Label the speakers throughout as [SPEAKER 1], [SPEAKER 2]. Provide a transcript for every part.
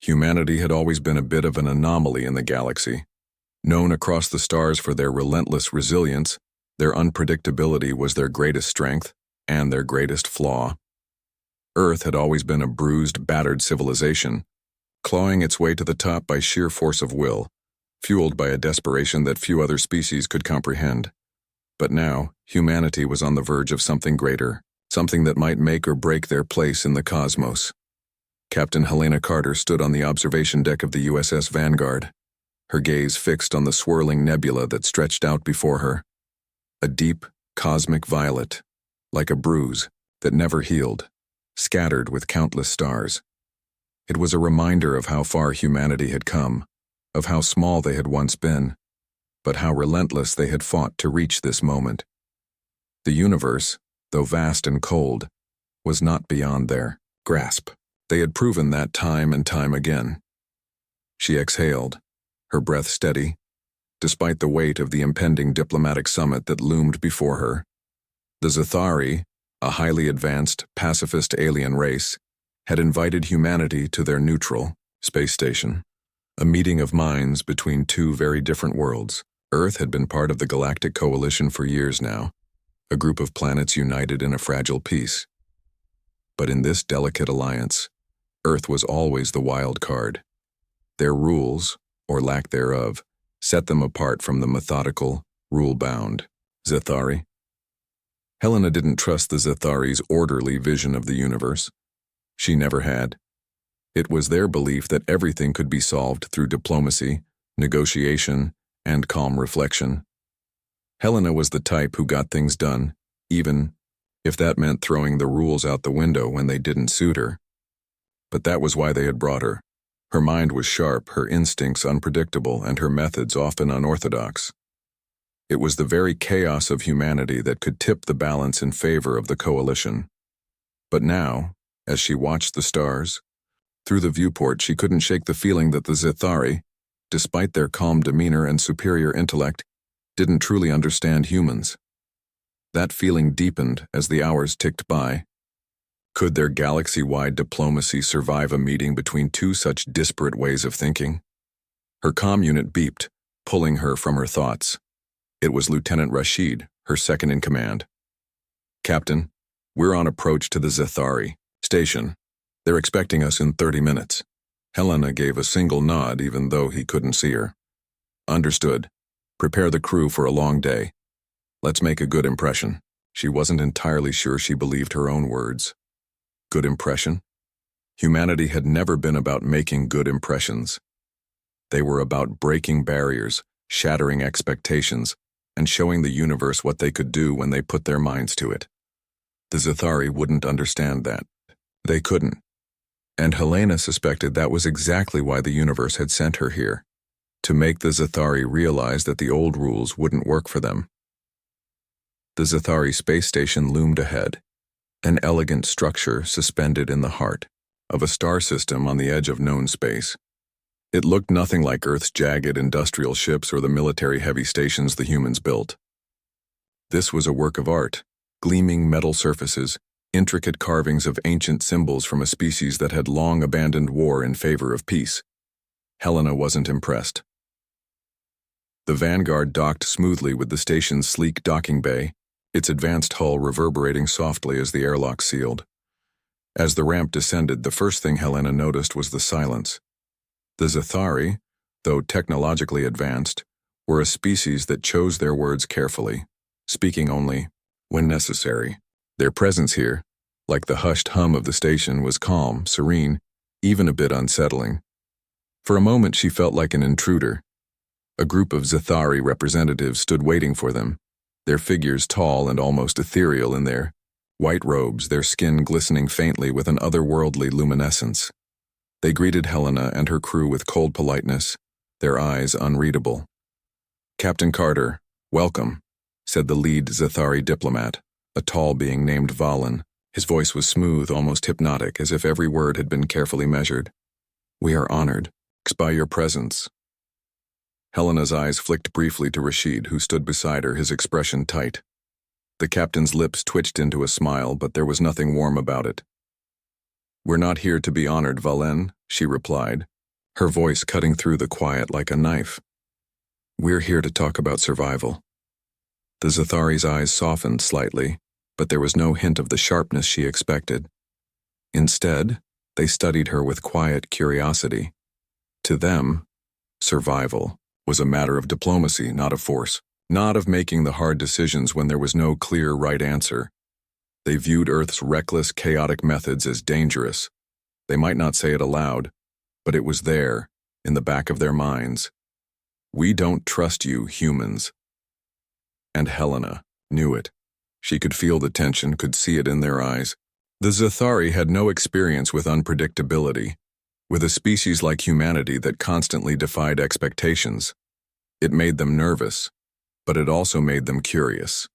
[SPEAKER 1] Humanity had always been a bit of an anomaly in the galaxy. Known across the stars for their relentless resilience, their unpredictability was their greatest strength and their greatest flaw. Earth had always been a bruised, battered civilization, clawing its way to the top by sheer force of will, fueled by a desperation that few other species could comprehend. But now, humanity was on the verge of something greater, something that might make or break their place in the cosmos. Captain Helena Carter stood on the observation deck of the USS Vanguard, her gaze fixed on the swirling nebula that stretched out before her. A deep, cosmic violet, like a bruise that never healed, scattered with countless stars. It was a reminder of how far humanity had come, of how small they had once been, but how relentless they had fought to reach this moment. The universe, though vast and cold, was not beyond their grasp. They had proven that time and time again. She exhaled, her breath steady, despite the weight of the impending diplomatic summit that loomed before her. The Zathari, a highly advanced, pacifist alien race, had invited humanity to their neutral space station, a meeting of minds between two very different worlds. Earth had been part of the Galactic Coalition for years now, a group of planets united in a fragile peace. But in this delicate alliance, Earth was always the wild card. Their rules, or lack thereof, set them apart from the methodical, rule-bound Zathari. Helena didn't trust the Zathari's orderly vision of the universe. She never had. It was their belief that everything could be solved through diplomacy, negotiation, and calm reflection. Helena was the type who got things done, even if that meant throwing the rules out the window when they didn't suit her. But that was why they had brought her. Her mind was sharp, her instincts unpredictable, and her methods often unorthodox. It was the very chaos of humanity that could tip the balance in favor of the coalition. But now, as she watched the stars, through the viewport she couldn't shake the feeling that the Zathari, despite their calm demeanor and superior intellect, didn't truly understand humans. That feeling deepened as the hours ticked by. Could their galaxy-wide diplomacy survive a meeting between two such disparate ways of thinking? Her comm unit beeped, pulling her from her thoughts. It was Lieutenant Rashid, her second-in-command. "Captain, we're on approach to the Zathari station. They're expecting us in 30 minutes. Helena gave a single nod even though he couldn't see her. "Understood. Prepare the crew for a long day. Let's make a good impression." She wasn't entirely sure she believed her own words. Good impression? Humanity had never been about making good impressions. They were about breaking barriers, shattering expectations, and showing the universe what they could do when they put their minds to it. The Zathari wouldn't understand that. They couldn't. And Helena suspected that was exactly why the universe had sent her here, to make the Zathari realize that the old rules wouldn't work for them. The Zathari space station loomed ahead, an elegant structure suspended in the heart of a star system on the edge of known space. It looked nothing like Earth's jagged industrial ships or the military-heavy stations the humans built. This was a work of art, gleaming metal surfaces, intricate carvings of ancient symbols from a species that had long abandoned war in favor of peace. Helena wasn't impressed. The Vanguard docked smoothly with the station's sleek docking bay, its advanced hull reverberating softly as the airlock sealed. As the ramp descended, the first thing Helena noticed was the silence. The Zathari, though technologically advanced, were a species that chose their words carefully, speaking only when necessary. Their presence here, like the hushed hum of the station, was calm, serene, even a bit unsettling. For a moment she felt like an intruder. A group of Zathari representatives stood waiting for them, their figures tall and almost ethereal in their white robes, their skin glistening faintly with an otherworldly luminescence. They greeted Helena and her crew with cold politeness, their eyes unreadable. "Captain Carter, welcome," said the lead Zathari diplomat, a tall being named Valen. His voice was smooth, almost hypnotic, as if every word had been carefully measured. "We are honored by your presence." Helena's eyes flicked briefly to Rashid, who stood beside her, his expression tight. The captain's lips twitched into a smile, but there was nothing warm about it. "We're not here to be honored, Valen," she replied, her voice cutting through the quiet like a knife. "We're here to talk about survival." The Zathari's eyes softened slightly, but there was no hint of the sharpness she expected. Instead, they studied her with quiet curiosity. To them, survival was a matter of diplomacy, not of force, not of making the hard decisions when there was no clear right answer. They viewed Earth's reckless, chaotic methods as dangerous. They might not say it aloud, but it was there, in the back of their minds. "We don't trust you, humans." And Helena knew it. She could feel the tension, could see it in their eyes. The Zathari had no experience with unpredictability, with a species like humanity that constantly defied expectations. It made them nervous, but it also made them curious.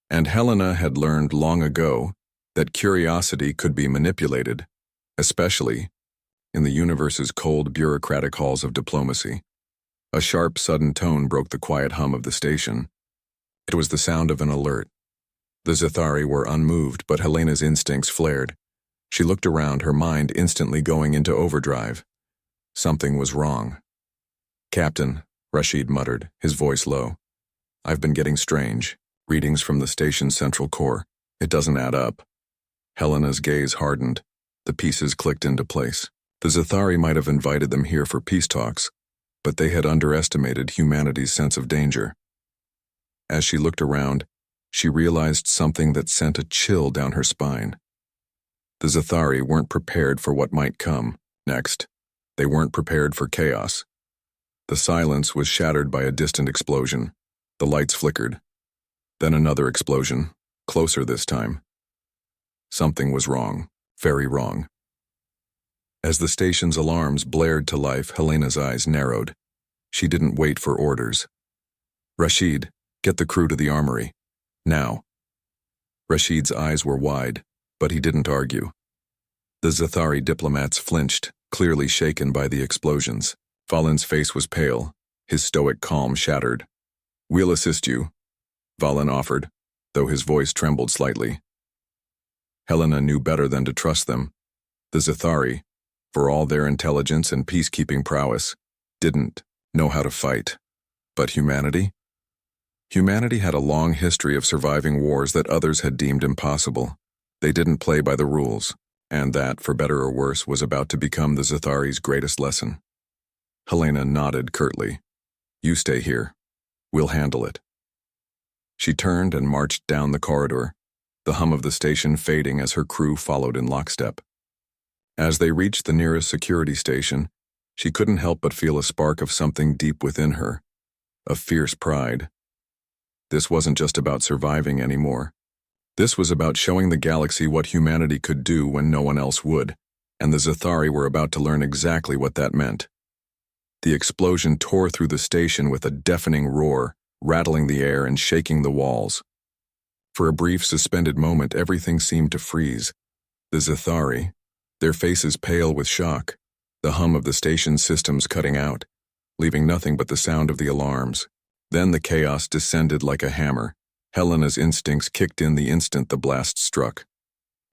[SPEAKER 1] And Helena had learned long ago that curiosity could be manipulated, especially in the universe's cold, bureaucratic halls of diplomacy. A sharp, sudden tone broke the quiet hum of the station. It was the sound of an alert. The Zathari were unmoved, but Helena's instincts flared. She looked around, her mind instantly going into overdrive. Something was wrong. "Captain," Rashid muttered, his voice low. "I've been getting strange readings from the station's central core. It doesn't add up." Helena's gaze hardened. The pieces clicked into place. The Zathari might have invited them here for peace talks, but they had underestimated humanity's sense of danger. As she looked around, she realized something that sent a chill down her spine. The Zathari weren't prepared for what might come next. They weren't prepared for chaos. The silence was shattered by a distant explosion. The lights flickered. Then another explosion, closer this time. Something was wrong, very wrong. As the station's alarms blared to life, Helena's eyes narrowed. She didn't wait for orders. "Rashid, get the crew to the armory. Now." Rashid's eyes were wide, but he didn't argue. The Zathari diplomats flinched, clearly shaken by the explosions. Valen's face was pale, his stoic calm shattered. "We'll assist you," Valen offered, though his voice trembled slightly. Helena knew better than to trust them. The Zathari, for all their intelligence and peacekeeping prowess, didn't know how to fight. But humanity? Humanity had a long history of surviving wars that others had deemed impossible. They didn't play by the rules, and that, for better or worse, was about to become the Zathari's greatest lesson. Helena nodded curtly. "You stay here. We'll handle it." She turned and marched down the corridor, the hum of the station fading as her crew followed in lockstep. As they reached the nearest security station, she couldn't help but feel a spark of something deep within her, a fierce pride. This wasn't just about surviving anymore. This was about showing the galaxy what humanity could do when no one else would, and the Zathari were about to learn exactly what that meant. The explosion tore through the station with a deafening roar, rattling the air and shaking the walls. For a brief, suspended moment, everything seemed to freeze. The Zathari, their faces pale with shock, the hum of the station's systems cutting out, leaving nothing but the sound of the alarms. Then the chaos descended like a hammer. Helena's instincts kicked in the instant the blast struck.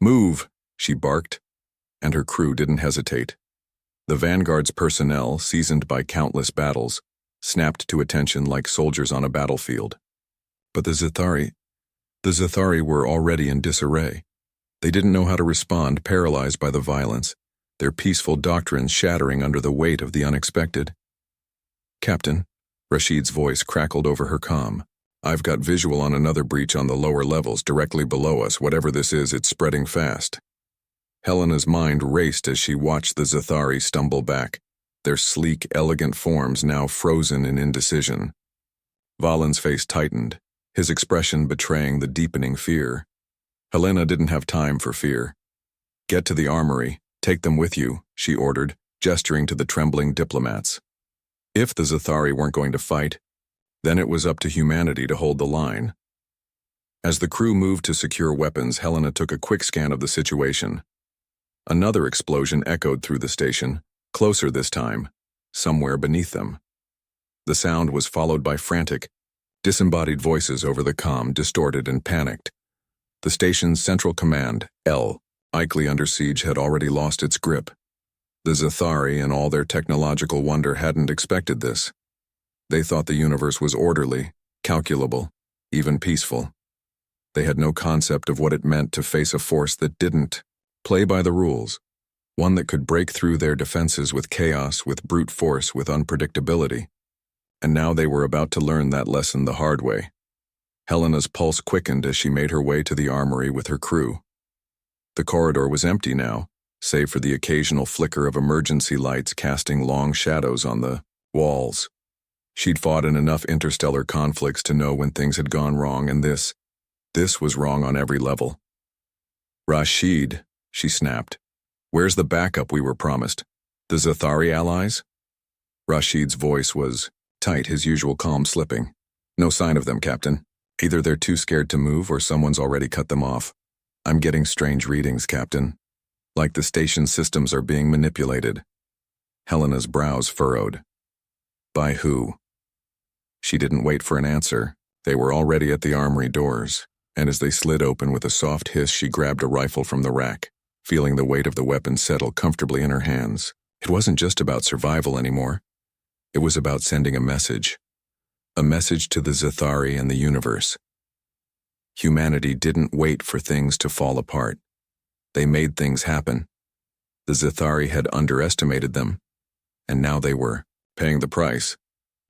[SPEAKER 1] "Move!" she barked, and her crew didn't hesitate. The Vanguard's personnel, seasoned by countless battles, snapped to attention like soldiers on a battlefield. But the Zathari were already in disarray. They didn't know how to respond, paralyzed by the violence, their peaceful doctrines shattering under the weight of the unexpected. "Captain," Rashid's voice crackled over her comm. "I've got visual on another breach on the lower levels directly below us. Whatever this is, it's spreading fast." Helena's mind raced as she watched the Zathari stumble back, their sleek, elegant forms now frozen in indecision. Valen's face tightened, his expression betraying the deepening fear. Helena didn't have time for fear. "Get to the armory, take them with you," she ordered, gesturing to the trembling diplomats. If the Zathari weren't going to fight, then it was up to humanity to hold the line. As the crew moved to secure weapons, Helena took a quick scan of the situation. Another explosion echoed through the station, closer this time, somewhere beneath them. The sound was followed by frantic, disembodied voices over the comm, distorted and panicked. The station's central command, L, Ikely under siege, had already lost its grip. The Zathari and all their technological wonder hadn't expected this. They thought the universe was orderly, calculable, even peaceful. They had no concept of what it meant to face a force that didn't play by the rules, one that could break through their defenses with chaos, with brute force, with unpredictability. And now they were about to learn that lesson the hard way. Helena's pulse quickened as she made her way to the armory with her crew. The corridor was empty now, save for the occasional flicker of emergency lights casting long shadows on the walls. She'd fought in enough interstellar conflicts to know when things had gone wrong, and this was wrong on every level. "Rashid," she snapped. "Where's the backup we were promised? The Zathari allies?" Rashid's voice was tight, his usual calm slipping. "No sign of them, Captain. Either they're too scared to move or someone's already cut them off. I'm getting strange readings, Captain. Like the station systems are being manipulated." Helena's brows furrowed. "By who?" She didn't wait for an answer. They were already at the armory doors, and as they slid open with a soft hiss, she grabbed a rifle from the rack, feeling the weight of the weapon settle comfortably in her hands. It wasn't just about survival anymore. It was about sending a message to the Zathari and the universe. Humanity didn't wait for things to fall apart. They made things happen. The Zathari had underestimated them, and now they were paying the price.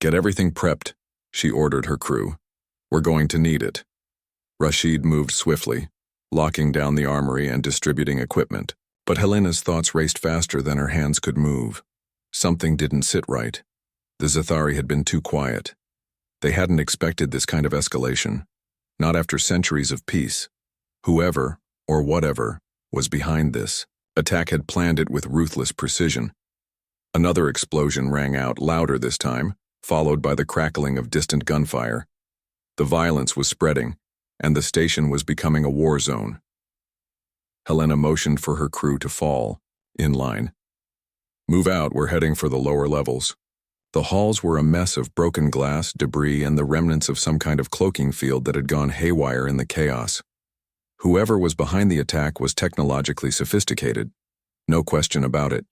[SPEAKER 1] "Get everything prepped," she ordered her crew. "We're going to need it." Rashid moved swiftly, locking down the armory and distributing equipment. But Helena's thoughts raced faster than her hands could move. Something didn't sit right. The Zathari had been too quiet. They hadn't expected this kind of escalation, not after centuries of peace. Whoever, or whatever, was behind this attack had planned it with ruthless precision. Another explosion rang out, louder this time, followed by the crackling of distant gunfire. The violence was spreading, and the station was becoming a war zone. Helena motioned for her crew to fall, in line. "Move out, we're heading for the lower levels." The halls were a mess of broken glass, debris, and the remnants of some kind of cloaking field that had gone haywire in the chaos. Whoever was behind the attack was technologically sophisticated, no question about it.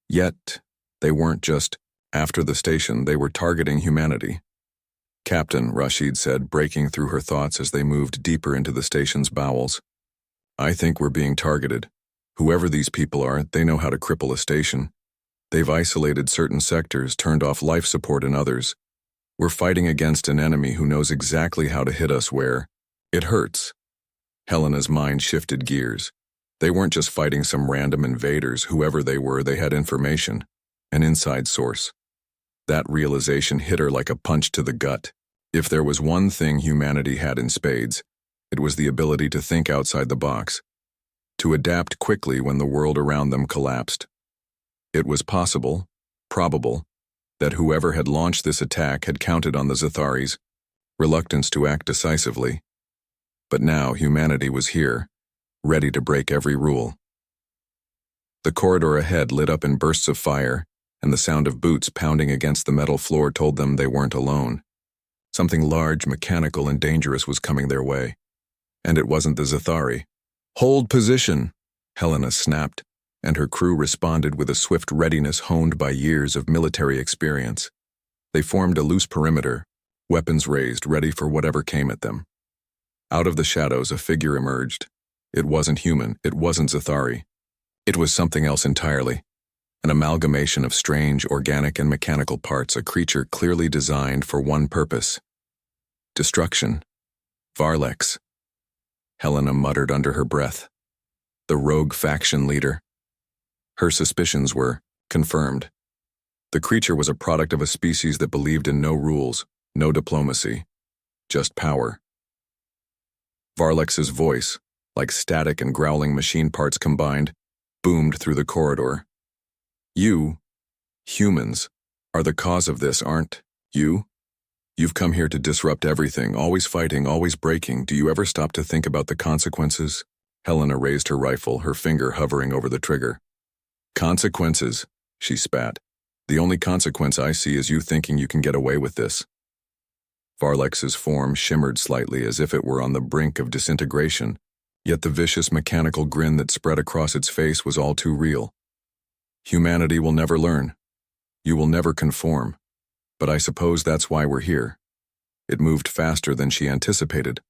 [SPEAKER 1] Yet, they weren't just after the station, they were targeting humanity. "Captain," Rashid said, breaking through her thoughts as they moved deeper into the station's bowels. "I think we're being targeted. Whoever these people are, they know how to cripple a station. They've isolated certain sectors, turned off life support in others. We're fighting against an enemy who knows exactly how to hit us where it hurts." Helena's mind shifted gears. They weren't just fighting some random invaders. Whoever they were, they had information, an inside source. That realization hit her like a punch to the gut. If there was one thing humanity had in spades, it was the ability to think outside the box, to adapt quickly when the world around them collapsed. It was possible, probable, that whoever had launched this attack had counted on the Zathari's reluctance to act decisively. But now humanity was here, ready to break every rule. The corridor ahead lit up in bursts of fire, and the sound of boots pounding against the metal floor told them they weren't alone. Something large, mechanical, and dangerous was coming their way. And it wasn't the Zathari. "Hold position," Helena snapped, and her crew responded with a swift readiness honed by years of military experience. They formed a loose perimeter, weapons raised, ready for whatever came at them. Out of the shadows, a figure emerged. It wasn't human, it wasn't Zathari. It was something else entirely. An amalgamation of strange, organic, and mechanical parts, a creature clearly designed for one purpose: destruction. Varlex. Helena muttered under her breath. The rogue faction leader. Her suspicions were confirmed. The creature was a product of a species that believed in no rules, no diplomacy, just power. Varlex's voice, like static and growling machine parts combined, boomed through the corridor. "You, humans, are the cause of this, aren't you? You've come here to disrupt everything, always fighting, always breaking. Do you ever stop to think about the consequences?" Helena raised her rifle, her finger hovering over the trigger. "Consequences," she spat. "The only consequence I see is you thinking you can get away with this." Varlex's form shimmered slightly as if it were on the brink of disintegration, yet the vicious mechanical grin that spread across its face was all too real. Humanity will never learn. You will never conform. But I suppose that's why we're here. It moved faster than she anticipated,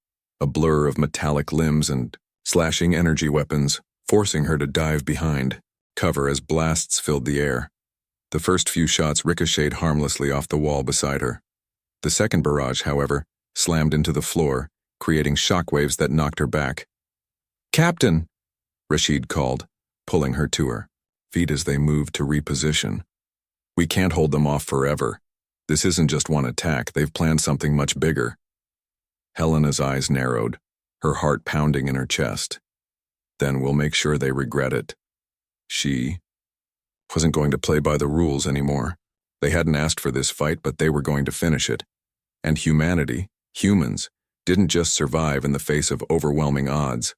[SPEAKER 1] a blur of metallic limbs and slashing energy weapons, forcing her to dive behind cover as blasts filled the air. The first few shots ricocheted harmlessly off the wall beside her. The second barrage, however, slammed into the floor, creating shockwaves that knocked her back. "Captain!" Rashid called, pulling her to her feet as they moved to reposition. "We can't hold them off forever. This isn't just one attack, they've planned something much bigger." Helena's eyes narrowed, her heart pounding in her chest. "Then we'll make sure they regret it." She wasn't going to play by the rules anymore. They hadn't asked for this fight, but they were going to finish it. And humanity, humans, didn't just survive in the face of overwhelming odds.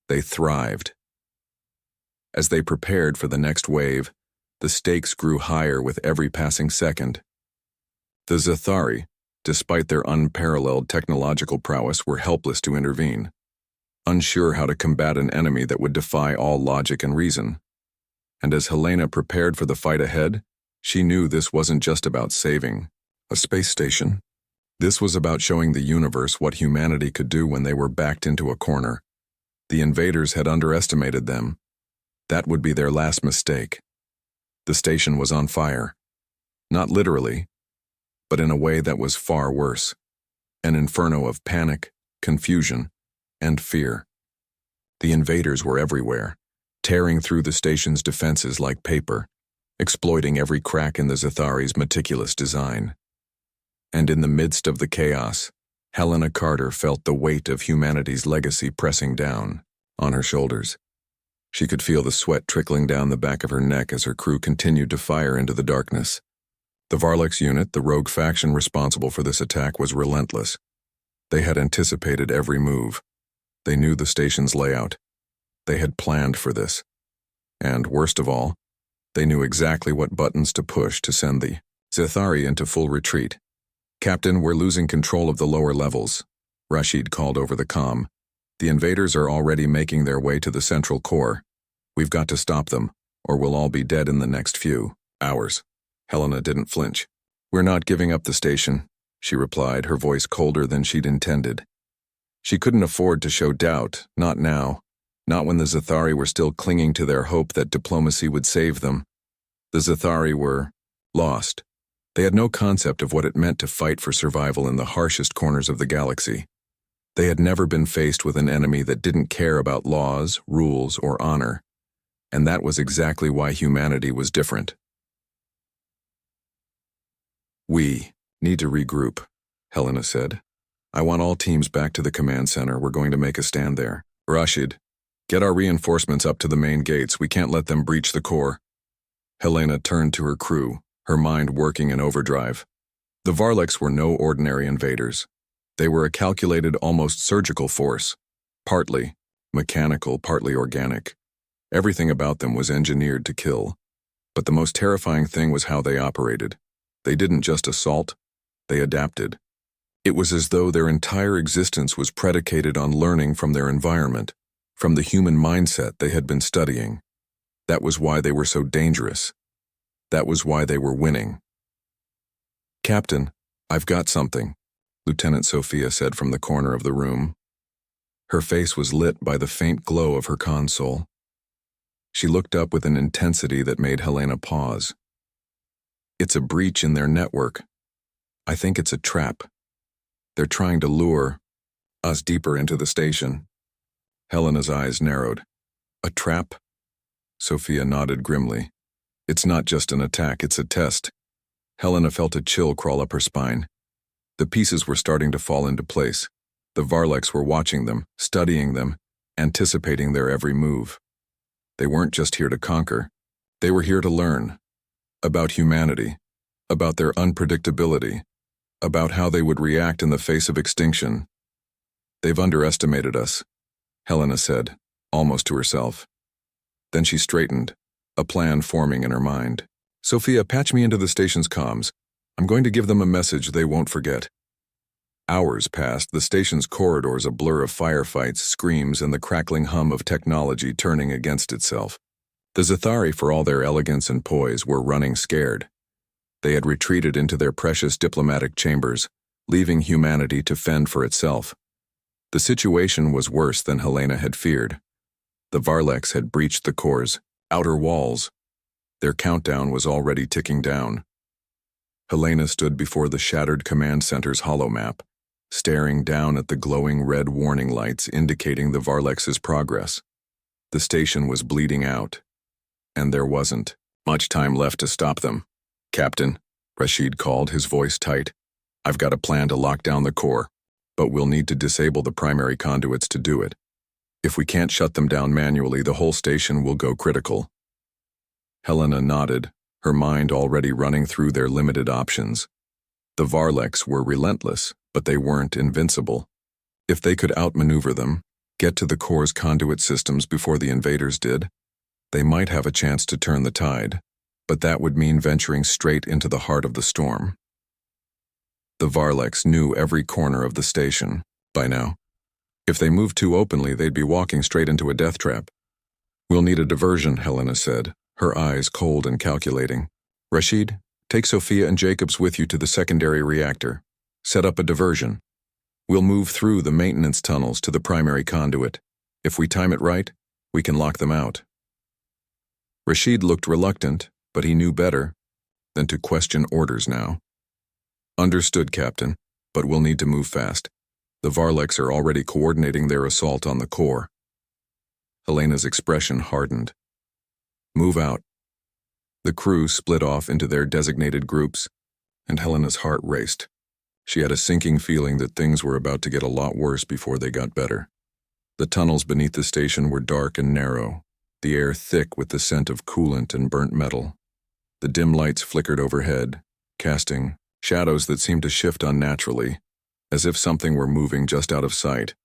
[SPEAKER 1] They thrived. As they prepared for the next wave, the stakes grew higher with every passing second. The Zathari, despite their unparalleled technological prowess, were helpless to intervene, unsure how to combat an enemy that would defy all logic and reason. And as Helena prepared for the fight ahead, she knew this wasn't just about saving a space station. This was about showing the universe what humanity could do when they were backed into a corner. The invaders had underestimated them. That would be their last mistake. The station was on fire. Not literally, but in a way that was far worse. An inferno of panic, confusion, and fear. The invaders were everywhere, tearing through the station's defenses like paper, exploiting every crack in the Zathari's meticulous design. And in the midst of the chaos, Helena Carter felt the weight of humanity's legacy pressing down on her shoulders. She could feel the sweat trickling down the back of her neck as her crew continued to fire into the darkness. The Varlex unit, the rogue faction responsible for this attack, was relentless. They had anticipated every move. They knew the station's layout. They had planned for this. And, worst of all, they knew exactly what buttons to push to send the Zathari into full retreat. "Captain, we're losing control of the lower levels," Rashid called over the comm. "The invaders are already making their way to the central core. We've got to stop them, or we'll all be dead in the next few hours." Helena didn't flinch. "We're not giving up the station," she replied, her voice colder than she'd intended. She couldn't afford to show doubt, not now, not when the Zathari were still clinging to their hope that diplomacy would save them. The Zathari were lost. They had no concept of what it meant to fight for survival in the harshest corners of the galaxy. They had never been faced with an enemy that didn't care about laws, rules, or honor. And that was exactly why humanity was different. "We need to regroup," Helena said. "I want all teams back to the command center. We're going to make a stand there. Rashid, get our reinforcements up to the main gates. We can't let them breach the core." Helena turned to her crew, her mind working in overdrive. The Varlex were no ordinary invaders. They were a calculated, almost surgical force, partly mechanical, partly organic. Everything about them was engineered to kill. But the most terrifying thing was how they operated. They didn't just assault, they adapted. It was as though their entire existence was predicated on learning from their environment, from the human mindset they had been studying. That was why they were so dangerous. That was why they were winning. "Captain, I've got something," Lieutenant Sophia said from the corner of the room. Her face was lit by the faint glow of her console. She looked up with an intensity that made Helena pause. "It's a breach in their network. I think it's a trap. They're trying to lure us deeper into the station." Helena's eyes narrowed. "A trap?" Sophia nodded grimly. "It's not just an attack, it's a test." Helena felt a chill crawl up her spine. The pieces were starting to fall into place. The Varlex were watching them, studying them, anticipating their every move. They weren't just here to conquer. They were here to learn. About humanity, about their unpredictability, about how they would react in the face of extinction. "They've underestimated us," Helena said, almost to herself. Then she straightened, a plan forming in her mind. "Sophia, patch me into the station's comms. I'm going to give them a message they won't forget." Hours passed, the station's corridors a blur of firefights, screams, and the crackling hum of technology turning against itself. The Zathari, for all their elegance and poise, were running scared. They had retreated into their precious diplomatic chambers, leaving humanity to fend for itself. The situation was worse than Helena had feared. The Varleks had breached the core's outer walls. Their countdown was already ticking down. Helena stood before the shattered command center's holomap, staring down at the glowing red warning lights indicating the Varleks' progress. The station was bleeding out, and there wasn't much time left to stop them. "Captain," Rashid called, his voice tight, "I've got a plan to lock down the core, but we'll need to disable the primary conduits to do it. If we can't shut them down manually, the whole station will go critical." Helena nodded, her mind already running through their limited options. The Varleks were relentless, but they weren't invincible. If they could outmaneuver them, get to the core's conduit systems before the invaders did, they might have a chance to turn the tide, but that would mean venturing straight into the heart of the storm. The Varleks knew every corner of the station by now. If they moved too openly, they'd be walking straight into a death trap. "We'll need a diversion," Helena said, her eyes cold and calculating. "Rashid, take Sophia and Jacobs with you to the secondary reactor. Set up a diversion. We'll move through the maintenance tunnels to the primary conduit. If we time it right, we can lock them out." Rashid looked reluctant, but he knew better than to question orders now. "Understood, Captain, but we'll need to move fast. The Varleks are already coordinating their assault on the core." Helena's expression hardened. "Move out." The crew split off into their designated groups, and Helena's heart raced. She had a sinking feeling that things were about to get a lot worse before they got better. The tunnels beneath the station were dark and narrow, the air thick with the scent of coolant and burnt metal. The dim lights flickered overhead, casting shadows that seemed to shift unnaturally, as if something were moving just out of sight.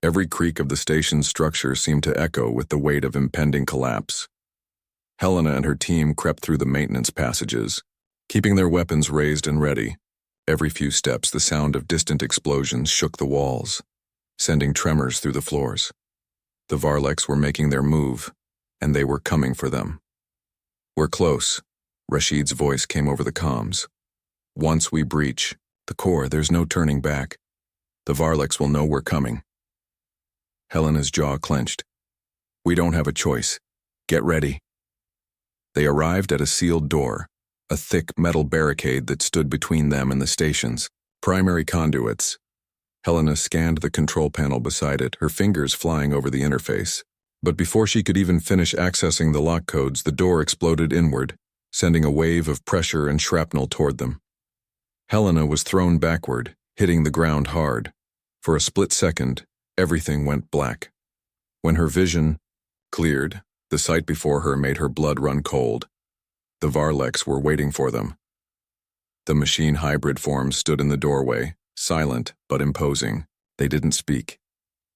[SPEAKER 1] Every creak of the station's structure seemed to echo with the weight of impending collapse. Helena and her team crept through the maintenance passages, keeping their weapons raised and ready. Every few steps, the sound of distant explosions shook the walls, sending tremors through the floors. The Varleks were making their move, and they were coming for them. "We're close," Rashid's voice came over the comms. "Once we breach the core, there's no turning back. The Varleks will know we're coming." Helena's jaw clenched. "We don't have a choice. Get ready." They arrived at a sealed door, a thick metal barricade that stood between them and the station's primary conduits. Helena scanned the control panel beside it, her fingers flying over the interface. But before she could even finish accessing the lock codes, the door exploded inward, sending a wave of pressure and shrapnel toward them. Helena was thrown backward, hitting the ground hard. For a split second, everything went black. When her vision cleared, the sight before her made her blood run cold. The Varleks were waiting for them. The machine hybrid forms stood in the doorway, silent but imposing. They didn't speak.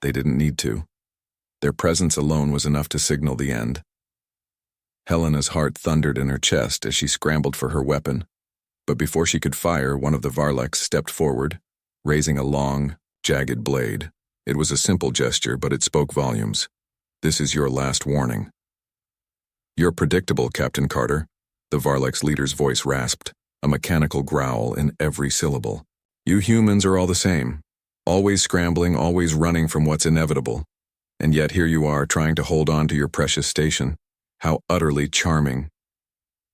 [SPEAKER 1] They didn't need to. Their presence alone was enough to signal the end. Helena's heart thundered in her chest as she scrambled for her weapon. But before she could fire, one of the Varleks stepped forward, raising a long, jagged blade. It was a simple gesture, but it spoke volumes. "This is your last warning." "You're predictable, Captain Carter," the Varleks leader's voice rasped, a mechanical growl in every syllable. "You humans are all the same. Always scrambling, always running from what's inevitable. And yet here you are, trying to hold on to your precious station. How utterly charming."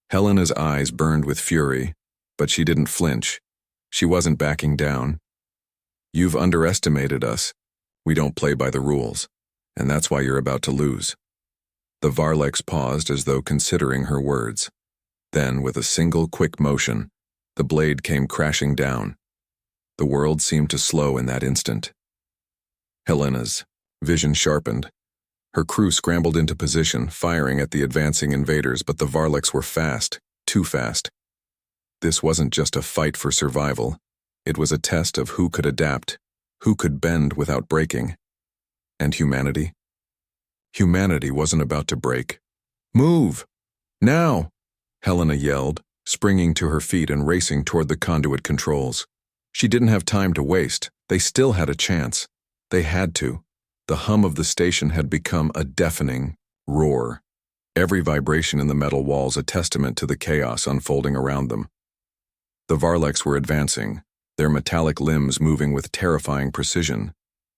[SPEAKER 1] Helena's eyes burned with fury, but she didn't flinch. She wasn't backing down. "You've underestimated us. We don't play by the rules, and that's why you're about to lose." The Varleks paused as though considering her words. Then, with a single quick motion, the blade came crashing down. The world seemed to slow in that instant. Helena's vision sharpened. Her crew scrambled into position, firing at the advancing invaders, but the Varleks were fast, too fast. This wasn't just a fight for survival. It was a test of who could adapt, who could bend without breaking. And humanity? Humanity wasn't about to break. "Move! Now!" Helena yelled, springing to her feet and racing toward the conduit controls. She didn't have time to waste. They still had a chance. They had to. The hum of the station had become a deafening roar. every vibration in the metal walls a testament to the chaos unfolding around them. The Varleks were advancing, their metallic limbs moving with terrifying precision,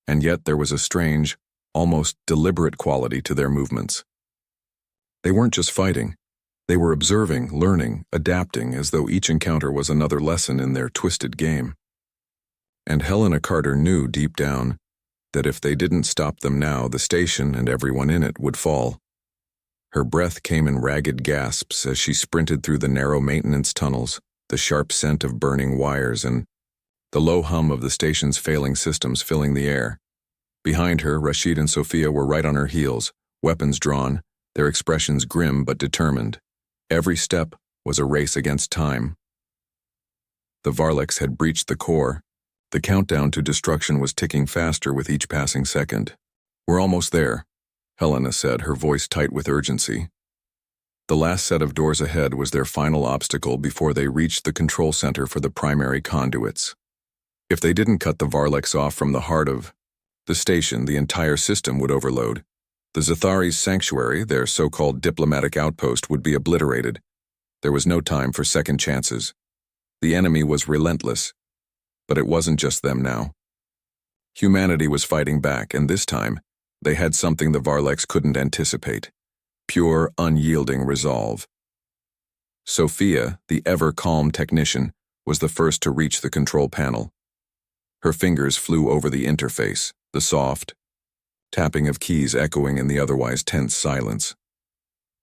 [SPEAKER 1] and yet there was a strange, almost deliberate quality to their movements. They weren't just fighting. They were observing, learning, adapting, as though each encounter was another lesson in their twisted game. And Helena Carter knew deep down that if they didn't stop them now, the station and everyone in it would fall. Her breath came in ragged gasps as she sprinted through the narrow maintenance tunnels, the sharp scent of burning wires and the low hum of the station's failing systems filling the air. Behind her, Rashid and Sophia were right on her heels, weapons drawn, their expressions grim but determined. Every step was a race against time. The Varleks had breached the core. The countdown to destruction was ticking faster with each passing second. "We're almost there," Helena said, her voice tight with urgency. The last set of doors ahead was their final obstacle before they reached the control center for the primary conduits. If they didn't cut the Varleks off from the heart of the station, the entire system would overload. The Zathari's sanctuary, their so-called diplomatic outpost, would be obliterated. There was no time for second chances. The enemy was relentless. But it wasn't just them now. Humanity was fighting back, and this time, they had something the Varleks couldn't anticipate. Pure, unyielding resolve. Sophia, the ever-calm technician, was the first to reach the control panel. Her fingers flew over the interface, the soft tapping of keys echoing in the otherwise tense silence.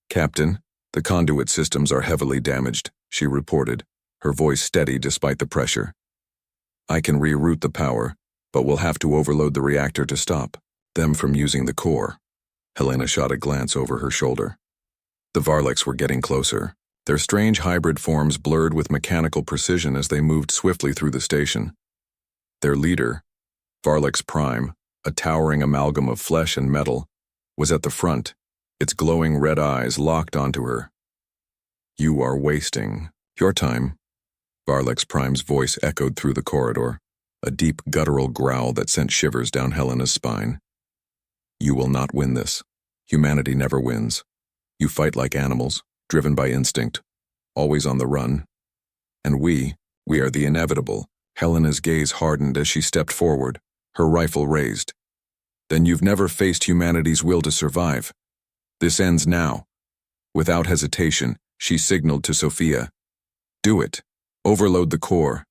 [SPEAKER 1] "Captain, the conduit systems are heavily damaged," she reported, her voice steady despite the pressure. "I can reroute the power, but we'll have to overload the reactor to stop them from using the core." Helena shot a glance over her shoulder. The Varleks were getting closer, their strange hybrid forms blurred with mechanical precision as they moved swiftly through the station. Their leader, Varleks Prime, a towering amalgam of flesh and metal, was at the front, its glowing red eyes locked onto her. "You are wasting your time," Varleks Prime's voice echoed through the corridor, a deep guttural growl that sent shivers down Helena's spine. "You will not win this. Humanity never wins. You fight like animals, driven by instinct, always on the run. And we are the inevitable." Helena's gaze hardened as she stepped forward, her rifle raised. "Then you've never faced humanity's will to survive. This ends now." Without hesitation, she signaled to Sophia. "Do it. Overload the core."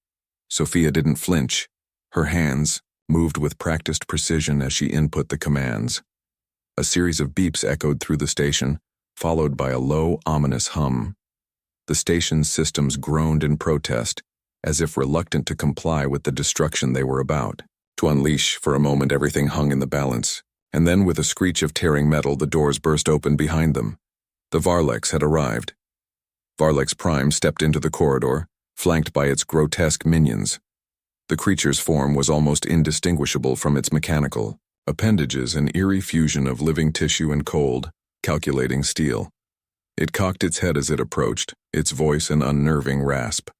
[SPEAKER 1] Sophia didn't flinch. Her hands moved with practiced precision as she input the commands. A series of beeps echoed through the station, followed by a low, ominous hum. The station's systems groaned in protest, as if reluctant to comply with the destruction they were about to unleash. For a moment, everything hung in the balance, and then with a screech of tearing metal, the doors burst open behind them. The Varleks had arrived. Varleks Prime stepped into the corridor, flanked by its grotesque minions. The creature's form was almost indistinguishable from its mechanical appendages, an eerie fusion of living tissue and cold, calculating steel. It cocked its head as it approached, its voice an unnerving rasp.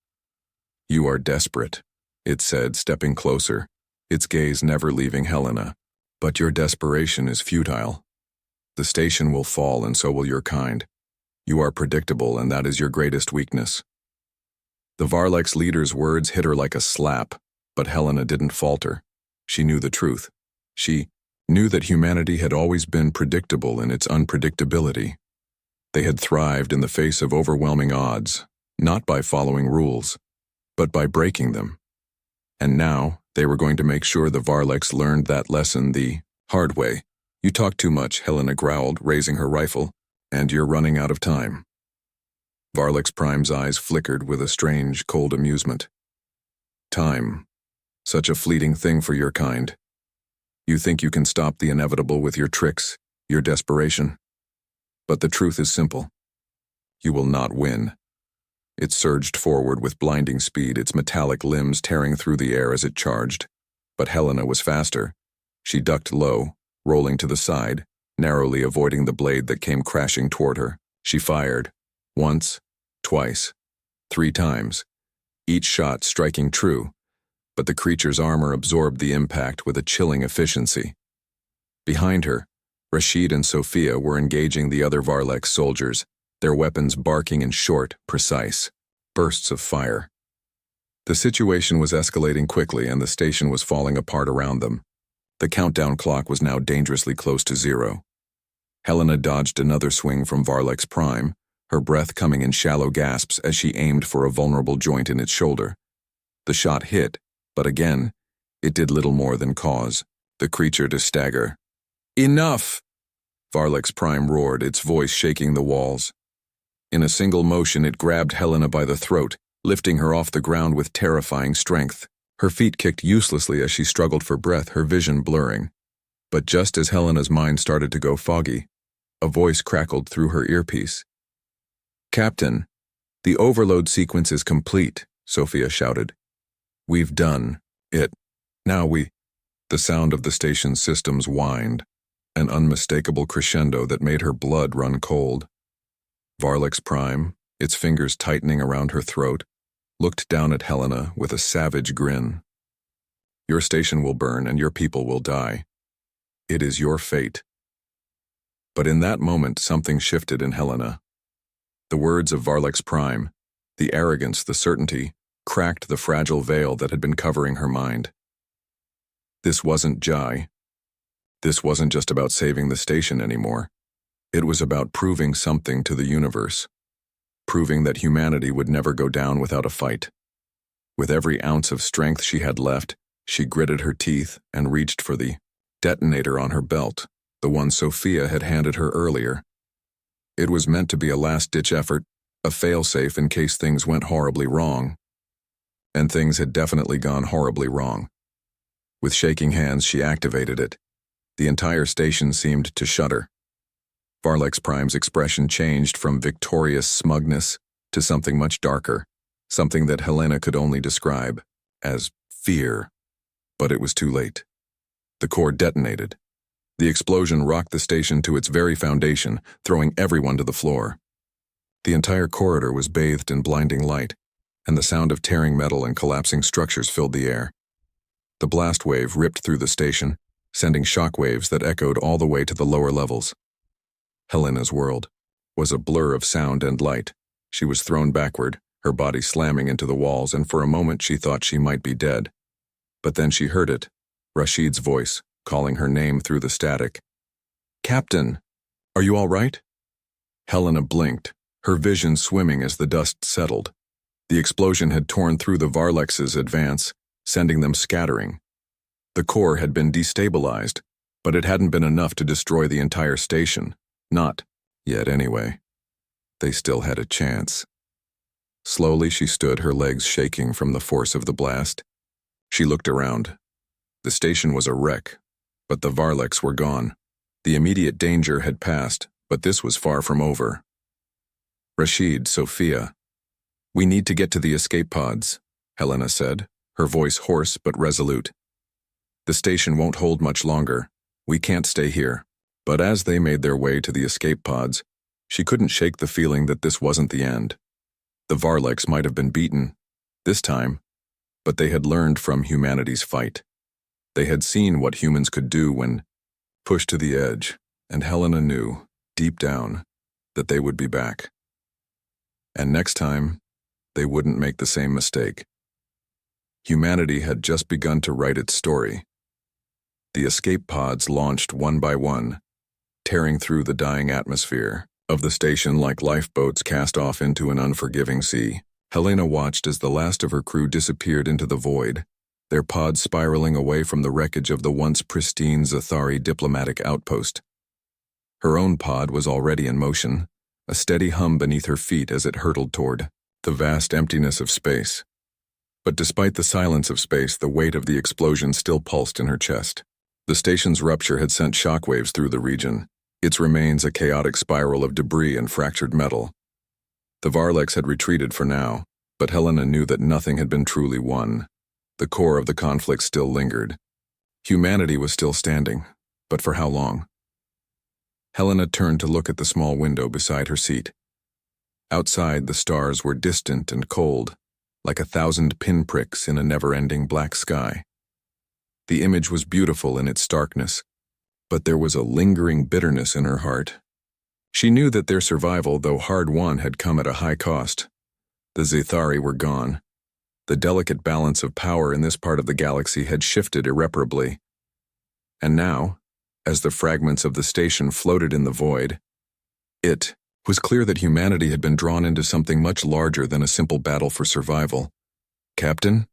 [SPEAKER 1] "You are desperate," it said, stepping closer, its gaze never leaving Helena. "But your desperation is futile. The station will fall, and so will your kind. You are predictable, and that is your greatest weakness." The Varleks leader's words hit her like a slap, but Helena didn't falter. She knew the truth. She knew that humanity had always been predictable in its unpredictability. They had thrived in the face of overwhelming odds, not by following rules, but by breaking them. And now, they were going to make sure the Varleks learned that lesson the hard way. "You talk too much," Helena growled, raising her rifle, "and you're running out of time." Varleks Prime's eyes flickered with a strange, cold amusement. "Time. Such a fleeting thing for your kind. You think you can stop the inevitable with your tricks, your desperation. But the truth is simple. You will not win." It surged forward with blinding speed, its metallic limbs tearing through the air as it charged. But Helena was faster. She ducked low, rolling to the side, narrowly avoiding the blade that came crashing toward her. She fired. Once, twice, 3 times, each shot striking true, but the creature's armor absorbed the impact with a chilling efficiency. Behind her, Rashid and Sophia were engaging the other Varlek soldiers, their weapons barking in short, precise bursts of fire. The situation was escalating quickly and the station was falling apart around them. The countdown clock was now dangerously close to 0. Helena dodged another swing from Varlek's prime, her breath coming in shallow gasps as she aimed for a vulnerable joint in its shoulder. The shot hit, but again, it did little more than cause the creature to stagger. "Enough!" Varlek's prime roared, its voice shaking the walls. In a single motion, it grabbed Helena by the throat, lifting her off the ground with terrifying strength. Her feet kicked uselessly as she struggled for breath, her vision blurring. But just as Helena's mind started to go foggy, a voice crackled through her earpiece. "Captain, the overload sequence is complete," Sophia shouted. "We've done it. Now we—" The sound of the station's systems whined, an unmistakable crescendo that made her blood run cold. Varlek's prime, its fingers tightening around her throat, looked down at Helena with a savage grin. "Your station will burn and your people will die. It is your fate." But in that moment, something shifted in Helena. The words of Varlek's prime, the arrogance, the certainty, cracked the fragile veil that had been covering her mind. This wasn't Jai. This wasn't just about saving the station anymore. It was about proving something to the universe. Proving that humanity would never go down without a fight. With every ounce of strength she had left, she gritted her teeth and reached for the detonator on her belt, the one Sophia had handed her earlier. It was meant to be a last-ditch effort, a fail-safe in case things went horribly wrong. And things had definitely gone horribly wrong. With shaking hands, she activated it. The entire station seemed to shudder. Varlek's prime's expression changed from victorious smugness to something much darker, something that Helena could only describe as fear. But it was too late. The core detonated. The explosion rocked the station to its very foundation, throwing everyone to the floor. The entire corridor was bathed in blinding light, and the sound of tearing metal and collapsing structures filled the air. The blast wave ripped through the station, sending shock waves that echoed all the way to the lower levels. Helena's world was a blur of sound and light. She was thrown backward, her body slamming into the walls, and for a moment she thought she might be dead. But then she heard it, Rashid's voice, calling her name through the static. "Captain, are you all right?" Helena blinked, her vision swimming as the dust settled. The explosion had torn through the Varlex's advance, sending them scattering. The core had been destabilized, but it hadn't been enough to destroy the entire station. Not yet, anyway. They still had a chance. Slowly she stood, her legs shaking from the force of the blast. She looked around. The station was a wreck, but the Varleks were gone. The immediate danger had passed, but this was far from over. "Rashid, Sophia, we need to get to the escape pods," Helena said, her voice hoarse but resolute. "The station won't hold much longer. We can't stay here." But as they made their way to the escape pods, she couldn't shake the feeling that this wasn't the end. The Varleks might have been beaten, this time, but they had learned from humanity's fight. They had seen what humans could do when pushed to the edge, and Helena knew, deep down, that they would be back. And next time, they wouldn't make the same mistake. Humanity had just begun to write its story. The escape pods launched one by one, tearing through the dying atmosphere of the station like lifeboats cast off into an unforgiving sea. Helena watched as the last of her crew disappeared into the void, their pods spiraling away from the wreckage of the once pristine Zathari diplomatic outpost. Her own pod was already in motion, a steady hum beneath her feet as it hurtled toward the vast emptiness of space. But despite the silence of space, the weight of the explosion still pulsed in her chest. The station's rupture had sent shockwaves through the region, its remains a chaotic spiral of debris and fractured metal. The Varleks had retreated for now, but Helena knew that nothing had been truly won. The core of the conflict still lingered. Humanity was still standing, but for how long? Helena turned to look at the small window beside her seat. Outside, the stars were distant and cold, like 1,000 pinpricks in a never-ending black sky. The image was beautiful in its starkness, but there was a lingering bitterness in her heart. She knew that their survival, though hard-won, had come at a high cost. The Zithari were gone. The delicate balance of power in this part of the galaxy had shifted irreparably. And now, as the fragments of the station floated in the void, it was clear that humanity had been drawn into something much larger than a simple battle for survival. "Captain?"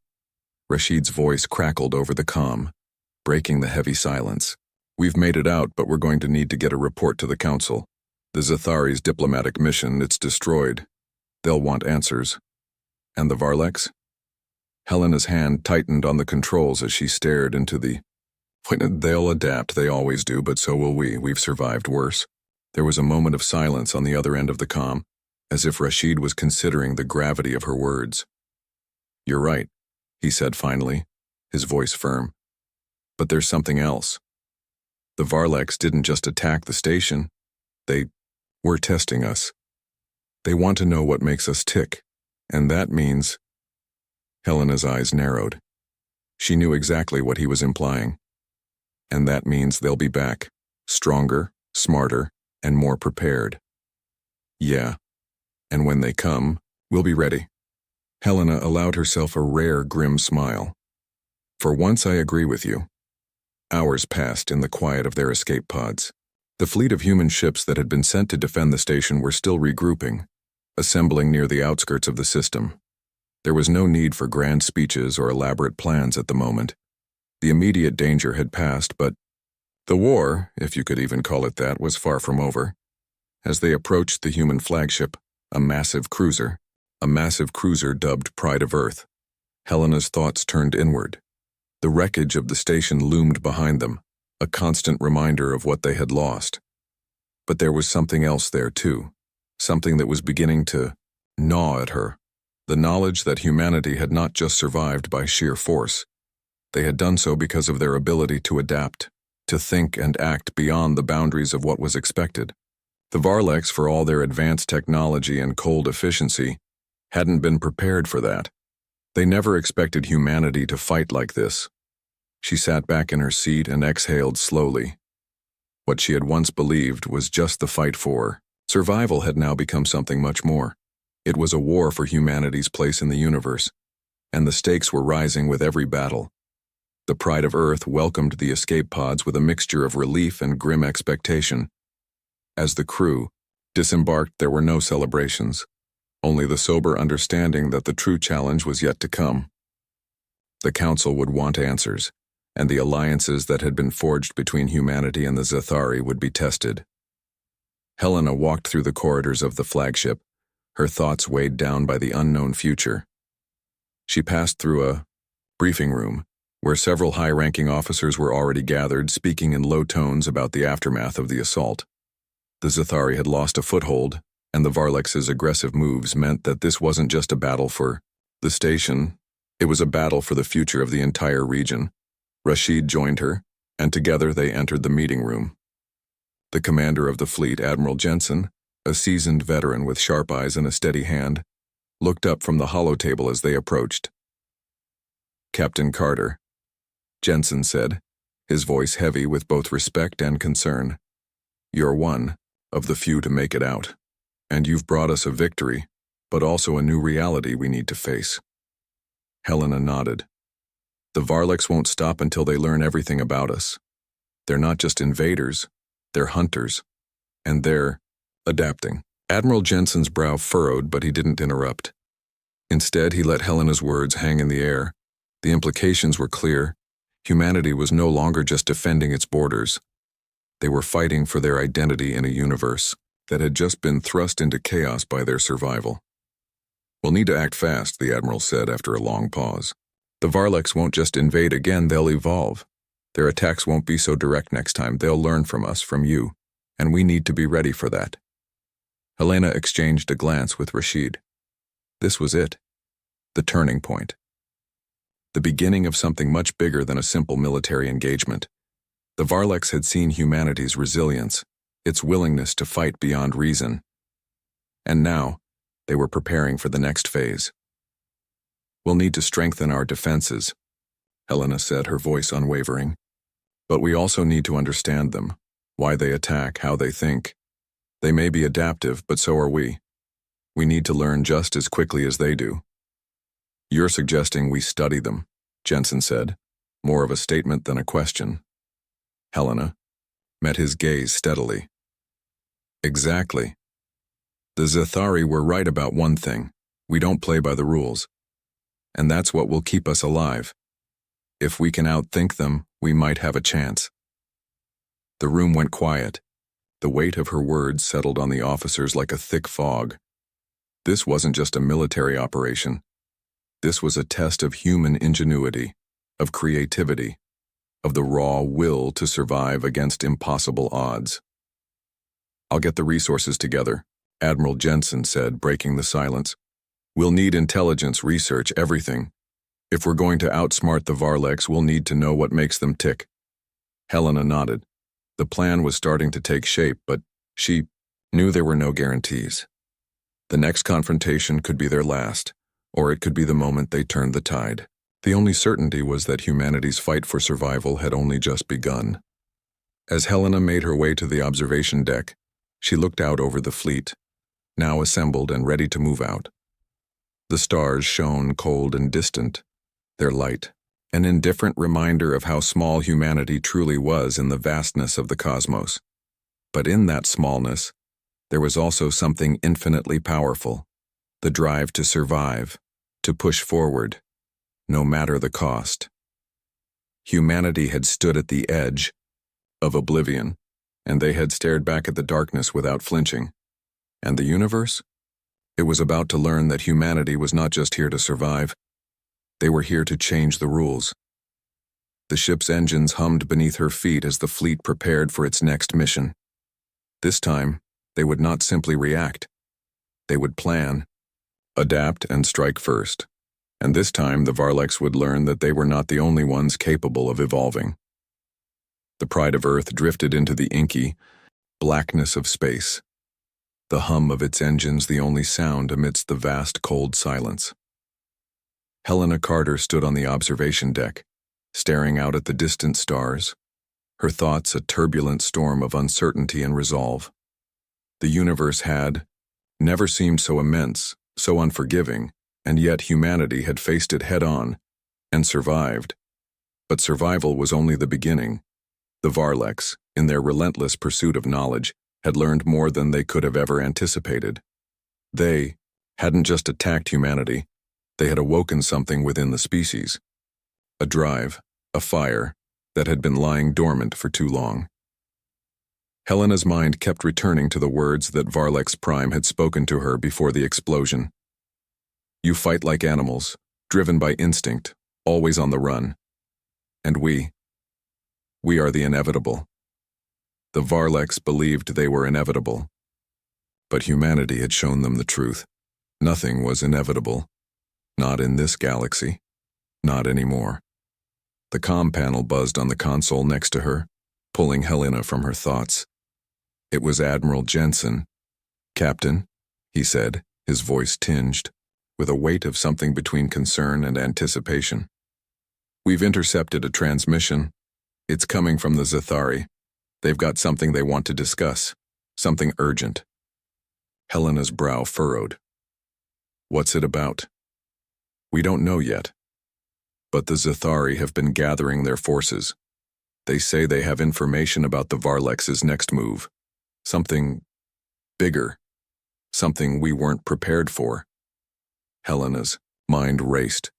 [SPEAKER 1] Rashid's voice crackled over the comm, breaking the heavy silence. "We've made it out, but we're going to need to get a report to the Council. The Zithari's diplomatic mission, it's destroyed. They'll want answers." "And the Varleks?" Helena's hand tightened on the controls as she stared into the... "They'll adapt, they always do, but so will we. We've survived worse." There was a moment of silence on the other end of the comm, as if Rashid was considering the gravity of her words. "You're right," he said finally, his voice firm. "But there's something else. The Varleks didn't just attack the station. They were testing us. They want to know what makes us tick, and that means..." Helena's eyes narrowed. She knew exactly what he was implying. "And that means they'll be back, stronger, smarter, and more prepared." "Yeah, and when they come, we'll be ready." Helena allowed herself a rare, grim smile. "For once I agree with you." Hours passed in the quiet of their escape pods. The fleet of human ships that had been sent to defend the station were still regrouping, assembling near the outskirts of the system. There was no need for grand speeches or elaborate plans at the moment. The immediate danger had passed, but the war, if you could even call it that, was far from over. As they approached the human flagship, a massive cruiser dubbed Pride of Earth, Helena's thoughts turned inward. The wreckage of the station loomed behind them, a constant reminder of what they had lost. But there was something else there too, something that was beginning to gnaw at her. The knowledge that humanity had not just survived by sheer force. They had done so because of their ability to adapt, to think and act beyond the boundaries of what was expected. The Varleks, for all their advanced technology and cold efficiency, hadn't been prepared for that. They never expected humanity to fight like this. She sat back in her seat and exhaled slowly. What she had once believed was just the fight for survival had now become something much more. It was a war for humanity's place in the universe, and the stakes were rising with every battle. The Pride of Earth welcomed the escape pods with a mixture of relief and grim expectation. As the crew disembarked, there were no celebrations, only the sober understanding that the true challenge was yet to come. The Council would want answers, and the alliances that had been forged between humanity and the Zithari would be tested. Helena walked through the corridors of the flagship, her thoughts weighed down by the unknown future. She passed through a briefing room, where several high-ranking officers were already gathered, speaking in low tones about the aftermath of the assault. The Zithari had lost a foothold, and the Varleks' aggressive moves meant that this wasn't just a battle for the station, it was a battle for the future of the entire region. Rashid joined her, and together they entered the meeting room. The commander of the fleet, Admiral Jensen, a seasoned veteran with sharp eyes and a steady hand, looked up from the holotable as they approached. "Captain Carter," Jensen said, his voice heavy with both respect and concern. "You're one of the few to make it out, and you've brought us a victory, but also a new reality we need to face." Helena nodded. "The Varleks won't stop until they learn everything about us. They're not just invaders, they're hunters, and they're adapting." Admiral Jensen's brow furrowed, but he didn't interrupt. Instead, he let Helena's words hang in the air. The implications were clear. Humanity was no longer just defending its borders. They were fighting for their identity in a universe that had just been thrust into chaos by their survival. "We'll need to act fast," the Admiral said after a long pause. "The Varleks won't just invade again, they'll evolve. Their attacks won't be so direct next time. They'll learn from us, from you, and we need to be ready for that." Helena exchanged a glance with Rashid. This was it. The turning point. The beginning of something much bigger than a simple military engagement. The Varleks had seen humanity's resilience, its willingness to fight beyond reason. And now, they were preparing for the next phase. "We'll need to strengthen our defenses," Helena said, her voice unwavering. But we also need to understand them, why they attack, how they think. They may be adaptive, but so are we. We need to learn just as quickly as they do. You're suggesting we study them, Jensen said, more of a statement than a question. Helena met his gaze steadily. Exactly. The Zathari were right about one thing. We don't play by the rules. And that's what will keep us alive. If we can outthink them, we might have a chance. The room went quiet. The weight of her words settled on the officers like a thick fog. This wasn't just a military operation. This was a test of human ingenuity, of creativity, of the raw will to survive against impossible odds. I'll get the resources together, Admiral Jensen said, breaking the silence. We'll need intelligence, research, everything. If we're going to outsmart the Varleks, we'll need to know what makes them tick. Helena nodded. The plan was starting to take shape, but she knew there were no guarantees. The next confrontation could be their last, or it could be the moment they turned the tide. The only certainty was that humanity's fight for survival had only just begun. As Helena made her way to the observation deck, she looked out over the fleet, now assembled and ready to move out. The stars shone cold and distant, their light, an indifferent reminder of how small humanity truly was in the vastness of the cosmos. But in that smallness, there was also something infinitely powerful, the drive to survive, to push forward, no matter the cost. Humanity had stood at the edge of oblivion, and they had stared back at the darkness without flinching. And the universe? It was about to learn that humanity was not just here to survive. They were here to change the rules. The ship's engines hummed beneath her feet as the fleet prepared for its next mission. This time, they would not simply react. They would plan, adapt, and strike first. And this time, the Varleks would learn that they were not the only ones capable of evolving. The Pride of Earth drifted into the inky blackness of space, the hum of its engines the only sound amidst the vast cold silence. Helena Carter stood on the observation deck, staring out at the distant stars, her thoughts a turbulent storm of uncertainty and resolve. The universe had never seemed so immense, so unforgiving, and yet humanity had faced it head-on and survived. But survival was only the beginning. The Varleks, in their relentless pursuit of knowledge, had learned more than they could have ever anticipated. They hadn't just attacked humanity, they had awoken something within the species. A drive, a fire, that had been lying dormant for too long. Helena's mind kept returning to the words that Varleks Prime had spoken to her before the explosion. You fight like animals, driven by instinct, always on the run. And we are the inevitable. The Varleks believed they were inevitable. But humanity had shown them the truth. Nothing was inevitable. Not in this galaxy. Not anymore. The comm panel buzzed on the console next to her, pulling Helena from her thoughts. It was Admiral Jensen. Captain, he said, his voice tinged, with a weight of something between concern and anticipation. We've intercepted a transmission. It's coming from the Zathari. They've got something they want to discuss, something urgent. Helena's brow furrowed. What's it about? We don't know yet. But the Zathari have been gathering their forces. They say they have information about the Varleks' next move. Something bigger. Something we weren't prepared for. Helena's mind raced.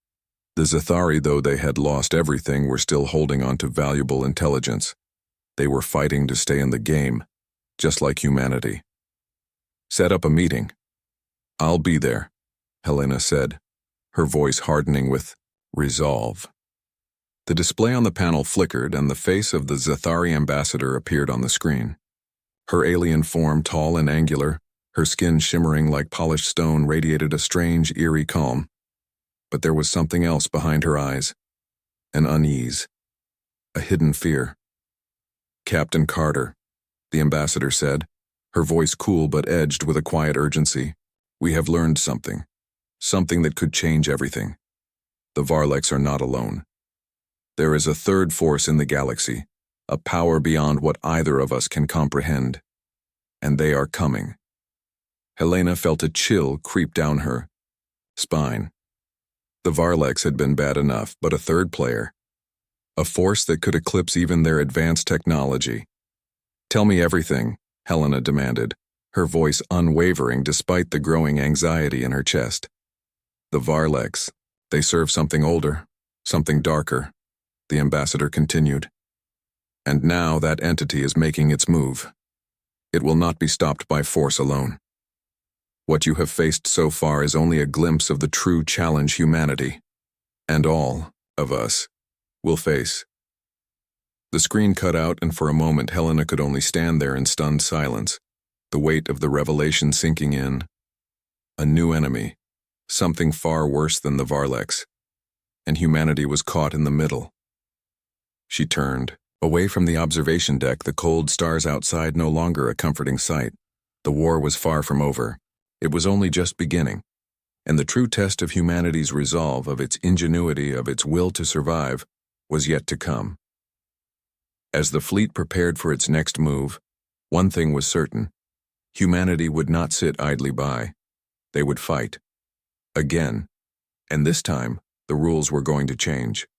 [SPEAKER 1] The Zathari, though they had lost everything, were still holding on to valuable intelligence. They were fighting to stay in the game, just like humanity. Set up a meeting. I'll be there, Helena said, her voice hardening with resolve. The display on the panel flickered and the face of the Zathari ambassador appeared on the screen. Her alien form, tall and angular, her skin shimmering like polished stone, radiated a strange, eerie calm. But there was something else behind her eyes. An unease. A hidden fear. Captain Carter, the ambassador said, her voice cool but edged with a quiet urgency. We have learned something. Something that could change everything. The Varleks are not alone. There is a third force in the galaxy, a power beyond what either of us can comprehend. And they are coming. Helena felt a chill creep down her spine. The Varleks had been bad enough, but a third player. A force that could eclipse even their advanced technology. "Tell me everything," Helena demanded, her voice unwavering despite the growing anxiety in her chest. "The Varleks, they serve something older, something darker," the ambassador continued. "And now that entity is making its move. It will not be stopped by force alone. What you have faced so far is only a glimpse of the true challenge humanity, and all of us, will face." The screen cut out, and for a moment Helena could only stand there in stunned silence, the weight of the revelation sinking in. A new enemy, something far worse than the Varleks, and humanity was caught in the middle. She turned. Away from the observation deck, the cold stars outside no longer a comforting sight. The war was far from over. It was only just beginning, and the true test of humanity's resolve, of its ingenuity, of its will to survive, was yet to come. As the fleet prepared for its next move, one thing was certain: humanity would not sit idly by. They would fight. Again. And this time, the rules were going to change.